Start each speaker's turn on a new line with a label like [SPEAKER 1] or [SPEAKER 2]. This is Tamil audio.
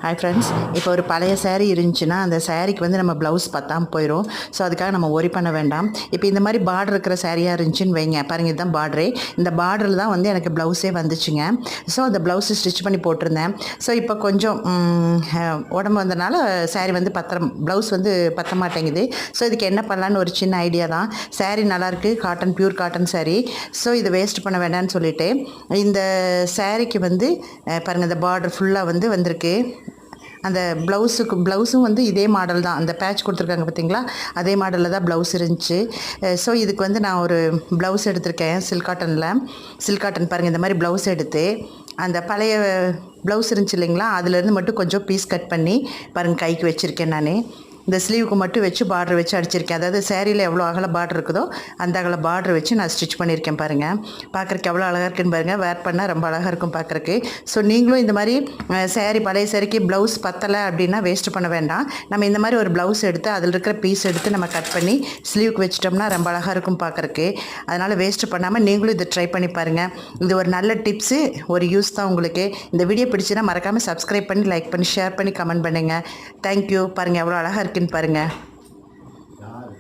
[SPEAKER 1] ஹாய் ஃப்ரெண்ட்ஸ், இப்போ ஒரு பழைய சேரீ இருந்துச்சுன்னா அந்த சேரீக்கு வந்து நம்ம ப்ளவுஸ் பத்தாமல் போயிடும். ஸோ அதுக்காக நம்ம ஒரி பண்ண வேண்டாம். இப்போ இந்த மாதிரி பார்டர் இருக்கிற சேரீயாக இருந்துச்சுன்னு வைங்க, பாருங்கள் இதுதான் பார்டரே. இந்த பார்டரில் தான் வந்து எனக்கு ப்ளவுஸே வந்துச்சுங்க. ஸோ அந்த ப்ளவுஸு ஸ்டிச் பண்ணி போட்டிருந்தேன். ஸோ இப்போ கொஞ்சம் உடம்பு வந்தனால சேரீ வந்து ப்ளவுஸ் வந்து பத்த மாட்டேங்குது. ஸோ இதுக்கு என்ன பண்ணலான்னு ஒரு சின்ன ஐடியா தான். சேரீ நல்லாயிருக்கு, cotton, pure cotton sari. So இதை வேஸ்ட் பண்ண வேண்டாம்னு சொல்லிவிட்டு இந்த சேரீக்கு வந்து பாருங்கள் இந்த பார்டர் ஃபுல்லாக வந்து வந்திருக்கு. அந்த ப்ளவுஸும் வந்து இதே மாடல் தான். அந்த பேட்ச் கொடுத்துருக்காங்க பார்த்தீங்களா, அதே மாடலில் தான் ப்ளவுஸ் இருந்துச்சு. ஸோ இதுக்கு வந்து நான் ஒரு ப்ளவுஸ் எடுத்திருக்கேன் சில்க் காட்டன் பாருங்கள். இந்த மாதிரி ப்ளவுஸ் எடுத்து அந்த பழைய ப்ளவுஸ் இருந்துச்சு இல்லைங்களா, அதுலேருந்து மட்டும் கொஞ்சம் பீஸ் கட் பண்ணி பாருங்கள் கைக்கு வச்சுருக்கேன். நான் இந்த ஸ்லீவுக்கு மட்டும் வச்சு பார்டர் வச்சு அடிச்சிருக்கேன். அதாவது சேரீயில் எவ்வளோ அகல பார்டர் இருக்குதோ அந்த அகல பார்டர் வச்சு நான் ஸ்டிச் பண்ணியிருக்கேன். பாருங்கள், பார்க்குறக்கு எவ்வளோ அழகாக இருக்குன்னு பாருங்கள். வேர் பண்ணால் ரொம்ப அழகாக இருக்கும் பார்க்குறக்கு. ஸோ நீங்களும் இந்த மாதிரி பழைய சேரீக்கு ப்ளவுஸ் பத்தலை அப்படின்னா வேஸ்ட் பண்ண வேண்டாம். நம்ம இந்த மாதிரி ஒரு ப்ளவுஸ் எடுத்து அதில் இருக்கிற பீஸ் எடுத்து நம்ம கட் பண்ணி ஸ்லீவுக்கு வச்சிட்டோம்னா ரொம்ப அழகாக இருக்கும் பார்க்குறக்கு. அதனால் வேஸ்ட் பண்ணாமல் நீங்களும் இதை ட்ரை பண்ணி பாருங்கள். இது ஒரு நல்ல டிப்ஸு, ஒரு யூஸ் தான் உங்களுக்கு. இந்த வீடியோ பிடிச்சின்னா மறக்காமல் சப்ஸ்கிரைப் பண்ணி, லைக் பண்ணி, ஷேர் பண்ணி, கமெண்ட் பண்ணுங்கள். தேங்க்யூ. பாருங்கள் எவ்வளோ அழகாக இருக்குன்னு பாருங்கள்.